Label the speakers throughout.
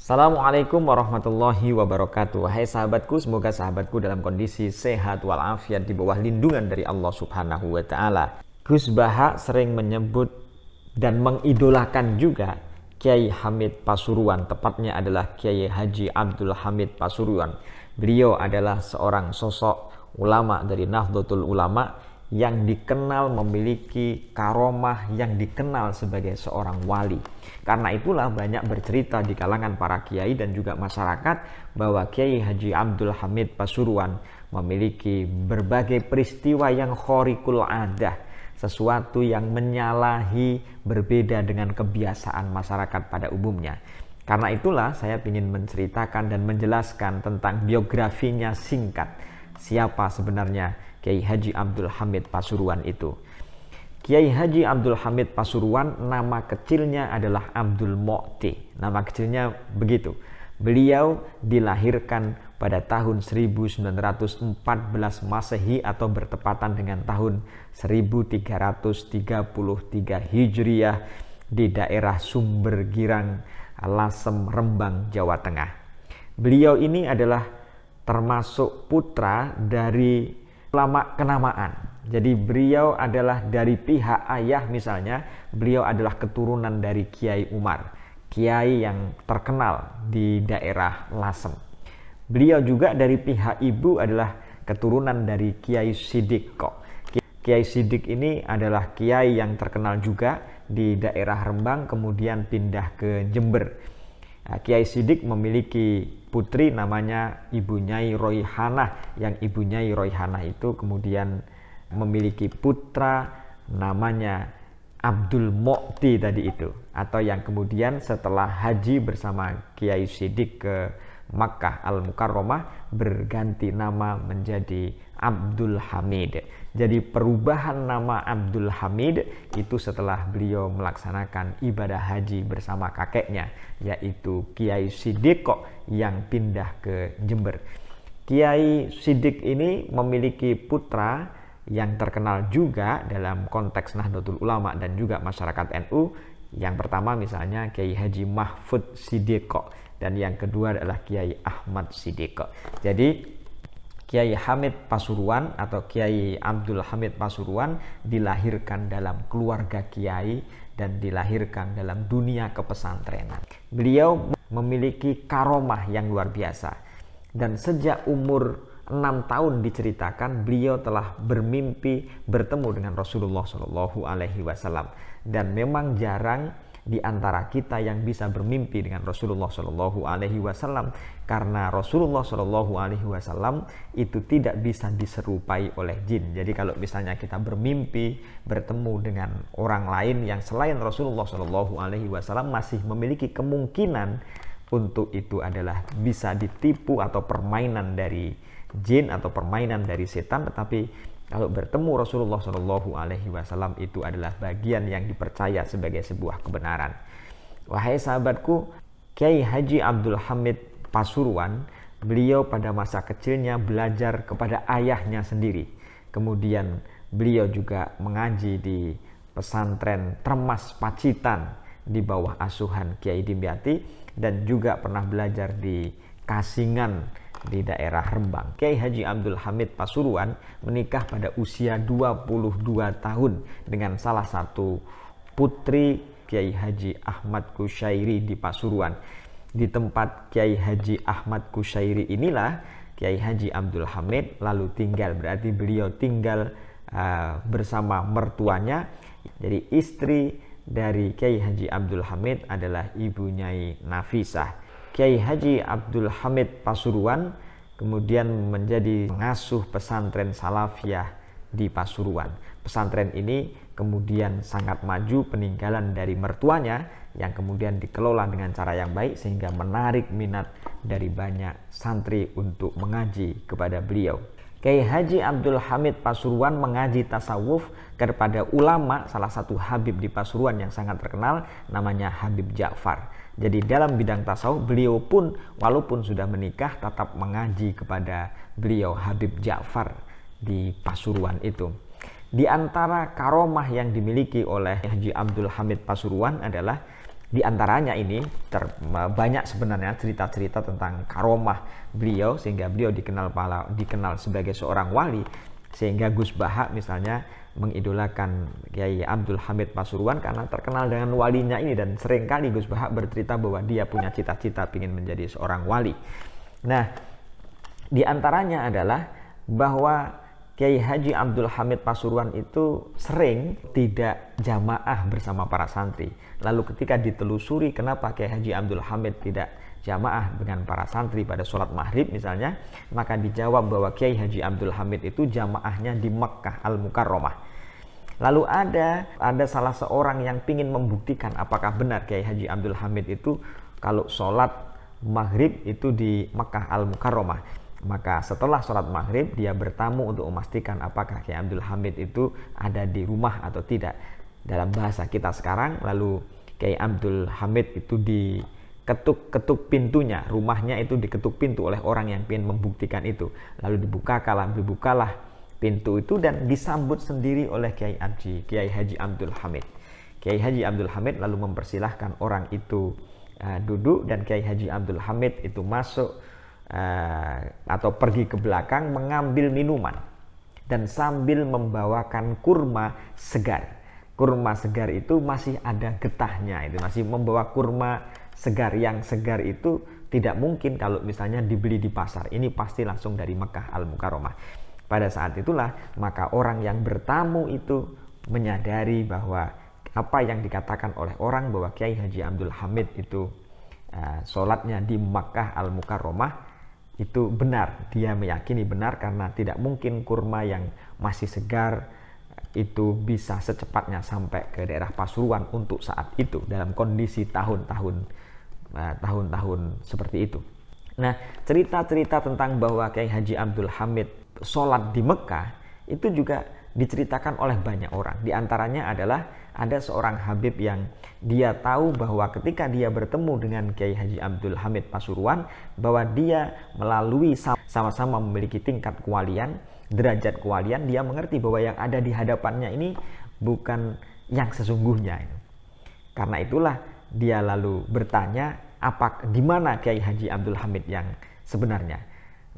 Speaker 1: Assalamualaikum warahmatullahi wabarakatuh. Hai sahabatku, semoga sahabatku dalam kondisi sehat walafiat di bawah lindungan dari Allah Subhanahu wa taala. Gus Baha sering menyebut dan mengidolakan juga Kiai Hamid Pasuruan, tepatnya adalah Kiai Haji Abdul Hamid Pasuruan. Beliau adalah seorang sosok ulama dari Nahdlatul Ulama yang dikenal memiliki karomah, yang dikenal sebagai seorang wali. Karena itulah banyak bercerita di kalangan para kiai dan juga masyarakat bahwa Kiai Haji Abdul Hamid Pasuruan memiliki berbagai peristiwa yang khariqul adah, sesuatu yang menyalahi, berbeda dengan kebiasaan masyarakat pada umumnya. Karena itulah saya ingin menceritakan dan menjelaskan tentang biografinya singkat. Siapa sebenarnya Kiai Haji Abdul Hamid Pasuruan itu? Kiai Haji Abdul Hamid Pasuruan nama kecilnya adalah Abdul Mu'ti. Nama kecilnya begitu. Beliau dilahirkan pada tahun 1914 Masehi atau bertepatan dengan tahun 1333 Hijriah di daerah Sumbergirang, Lasem, Rembang, Jawa Tengah. Beliau ini adalah termasuk putra dari ulama kenamaan. Jadi beliau adalah dari pihak ayah, misalnya beliau adalah keturunan dari Kiai Umar, kiai yang terkenal di daerah Lasem. Beliau juga dari pihak ibu adalah keturunan dari Kiai Sidik. Kiai Sidik ini adalah kiai yang terkenal juga di daerah Rembang, kemudian pindah ke Jember. Kiai Sidik memiliki putri namanya Ibu Nyai Royhanah, yang Ibu Nyai Royhanah itu kemudian memiliki putra namanya Abdul Mu'ti tadi itu, atau yang kemudian setelah haji bersama Kiai Sidik ke Makkah Al-Mukarramah berganti nama menjadi Abdul Hamid. Jadi perubahan nama Abdul Hamid itu setelah beliau melaksanakan ibadah haji bersama kakeknya, yaitu Kiai Sidik yang pindah ke Jember. Kiai Sidik ini memiliki putra yang terkenal juga dalam konteks Nahdlatul Ulama dan juga masyarakat NU. Yang pertama misalnya Kiai Haji Mahfud Sidik, dan yang kedua adalah Kiai Ahmad Sidik. Jadi Kiai Hamid Pasuruan atau Kiai Abdul Hamid Pasuruan dilahirkan dalam keluarga kiai dan dilahirkan dalam dunia kepesantrenan. Beliau memiliki karomah yang luar biasa, dan sejak umur 6 tahun diceritakan beliau telah bermimpi bertemu dengan Rasulullah Shallallahu Alaihi Wasallam, dan memang jarang di antara kita yang bisa bermimpi dengan Rasulullah Shallallahu Alaihi Wasallam, karena Rasulullah Shallallahu Alaihi Wasallam itu tidak bisa diserupai oleh jin. Jadi kalau misalnya kita bermimpi bertemu dengan orang lain yang selain Rasulullah Shallallahu Alaihi Wasallam, masih memiliki kemungkinan untuk itu adalah bisa ditipu atau permainan dari jin atau permainan dari setan. Tetapi kalau bertemu Rasulullah Shallallahu Alaihi Wasallam itu adalah bagian yang dipercaya sebagai sebuah kebenaran. Wahai sahabatku, Kiai Haji Abdul Hamid Pasuruan, beliau pada masa kecilnya belajar kepada ayahnya sendiri. Kemudian beliau juga mengaji di pesantren Termas Pacitan di bawah asuhan Kiai Dimyati, dan juga pernah belajar di Kasingan di daerah Rembang. Kiai Haji Abdul Hamid Pasuruan menikah pada usia 22 tahun dengan salah satu putri Kiai Haji Ahmad Kusyairi di Pasuruan. Di tempat Kiai Haji Ahmad Kusyairi inilah Kiai Haji Abdul Hamid lalu tinggal, berarti beliau tinggal bersama mertuanya. Jadi istri dari Kiai Haji Abdul Hamid adalah Ibu Nyai Nafisah. Kiai Haji Abdul Hamid Pasuruan kemudian menjadi pengasuh pesantren Salafiyah di Pasuruan. Pesantren ini kemudian sangat maju peninggalan dari mertuanya, yang kemudian dikelola dengan cara yang baik sehingga menarik minat dari banyak santri untuk mengaji kepada beliau. Kiai Haji Abdul Hamid Pasuruan mengaji tasawuf kepada ulama, salah satu Habib di Pasuruan yang sangat terkenal namanya Habib Ja'far. Jadi dalam bidang tasawuf beliau pun walaupun sudah menikah tetap mengaji kepada beliau Habib Ja'far di Pasuruan itu. Di antara karomah yang dimiliki oleh Haji Abdul Hamid Pasuruan adalah Di antaranya ini banyak sebenarnya cerita-cerita tentang karomah beliau sehingga beliau dikenal sebagai seorang wali, sehingga Gus Baha misalnya mengidolakan Kiai Abdul Hamid Pasuruan karena terkenal dengan walinya ini, dan seringkali Gus Baha bercerita bahwa dia punya cita-cita ingin menjadi seorang wali. Nah, di antaranya adalah bahwa Kiai Haji Abdul Hamid Pasuruan itu sering tidak jamaah bersama para santri. Lalu ketika ditelusuri kenapa Kiai Haji Abdul Hamid tidak jamaah dengan para santri pada sholat maghrib misalnya, maka dijawab bahwa Kiai Haji Abdul Hamid itu jamaahnya di Makkah Al-Mukarramah. Lalu ada salah seorang yang ingin membuktikan apakah benar Kiai Haji Abdul Hamid itu kalau sholat maghrib itu di Makkah Al-Mukarramah. Maka setelah sholat maghrib dia bertamu untuk memastikan apakah Kiai Abdul Hamid itu ada di rumah atau tidak. Dalam bahasa kita sekarang, lalu Kiai Abdul Hamid itu diketuk pintunya, rumahnya itu diketuk pintu oleh orang yang ingin membuktikan itu. Lalu dibukalah pintu itu dan disambut sendiri oleh Kiai Haji Abdul Hamid. Kiai Haji Abdul Hamid lalu mempersilahkan orang itu duduk, dan Kiai Haji Abdul Hamid itu masuk atau pergi ke belakang mengambil minuman dan sambil membawakan kurma segar. Kurma segar itu masih ada getahnya, itu masih membawa kurma segar. Yang segar itu tidak mungkin kalau misalnya dibeli di pasar, ini pasti langsung dari Makkah Al-Mukarramah. Pada saat itulah maka orang yang bertamu itu menyadari bahwa apa yang dikatakan oleh orang bahwa Kiai Haji Abdul Hamid itu sholatnya di Makkah Al-Mukarramah itu benar. Dia meyakini benar karena tidak mungkin kurma yang masih segar itu bisa secepatnya sampai ke daerah Pasuruan untuk saat itu dalam kondisi tahun-tahun seperti itu. Nah, cerita-cerita tentang bahwa Kiai Haji Abdul Hamid sholat di Mekah itu juga diceritakan oleh banyak orang. Di antaranya adalah ada seorang Habib yang dia tahu bahwa ketika dia bertemu dengan Kiai Haji Abdul Hamid Pasuruan, bahwa dia melalui sama-sama memiliki tingkat kewalian, derajat kewalian, dia mengerti bahwa yang ada di hadapannya ini bukan yang sesungguhnya. Karena itulah dia lalu bertanya, di mana Kiai Haji Abdul Hamid yang sebenarnya?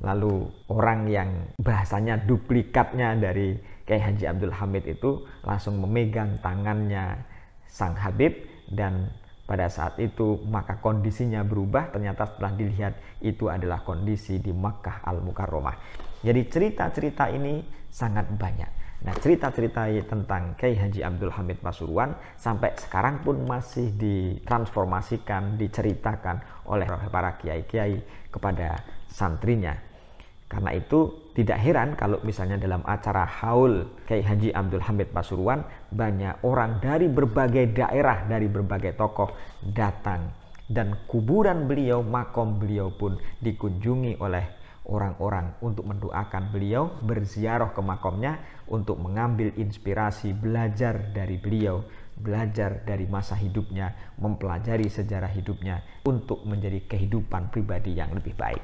Speaker 1: Lalu orang yang bahasanya duplikatnya dari Kiai Haji Abdul Hamid itu langsung memegang tangannya sang Habib, dan pada saat itu maka kondisinya berubah. Ternyata setelah dilihat itu adalah kondisi di Makkah Al-Mukarramah. Jadi cerita-cerita ini sangat banyak. Nah, cerita-cerita tentang Kiai Haji Abdul Hamid Pasuruan sampai sekarang pun masih ditransformasikan, diceritakan oleh para kiai-kiai kepada santrinya. Karena itu tidak heran kalau misalnya dalam acara haul Kiai Haji Abdul Hamid Pasuruan banyak orang dari berbagai daerah, dari berbagai tokoh datang, dan kuburan beliau, makom beliau pun dikunjungi oleh orang-orang untuk mendoakan beliau, berziarah ke makomnya untuk mengambil inspirasi, belajar dari beliau, belajar dari masa hidupnya, mempelajari sejarah hidupnya untuk menjadi kehidupan pribadi yang lebih baik.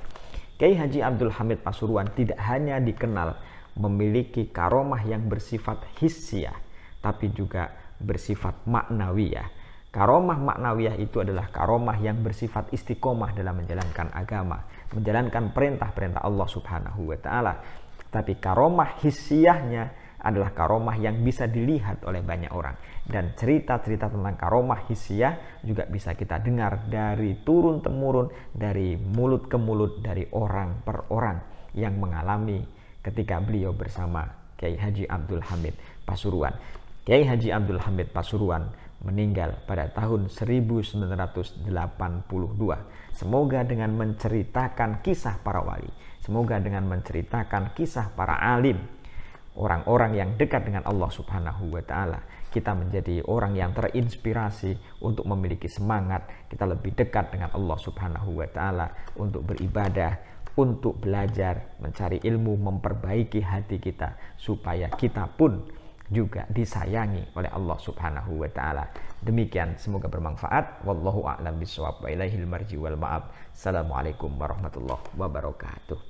Speaker 1: Kiai Haji Abdul Hamid Pasuruan tidak hanya dikenal memiliki karomah yang bersifat hissiyah, tapi juga bersifat maknawiyah. Karomah maknawiyah itu adalah karomah yang bersifat istiqomah dalam menjalankan agama, menjalankan perintah-perintah Allah Subhanahu wa Ta'ala. Tapi karomah hissiyahnya adalah karomah yang bisa dilihat oleh banyak orang. Dan cerita-cerita tentang karomah hissiyah juga bisa kita dengar dari turun-temurun, dari mulut ke mulut, dari orang per orang yang mengalami ketika beliau bersama Kiai Haji Abdul Hamid Pasuruan. Kiai Haji Abdul Hamid Pasuruan meninggal pada tahun 1982. Semoga dengan menceritakan kisah para wali, semoga dengan menceritakan kisah para alim, orang-orang yang dekat dengan Allah Subhanahu wa Ta'ala, kita menjadi orang yang terinspirasi untuk memiliki semangat, kita lebih dekat dengan Allah Subhanahu wa Ta'ala untuk beribadah, untuk belajar, mencari ilmu, memperbaiki hati kita supaya kita pun juga disayangi oleh Allah Subhanahu wa Ta'ala. Demikian, semoga bermanfaat. Wallahu a'lam bishawab wa ilaihil marji wal ma'ab. Assalamualaikum warahmatullahi wabarakatuh.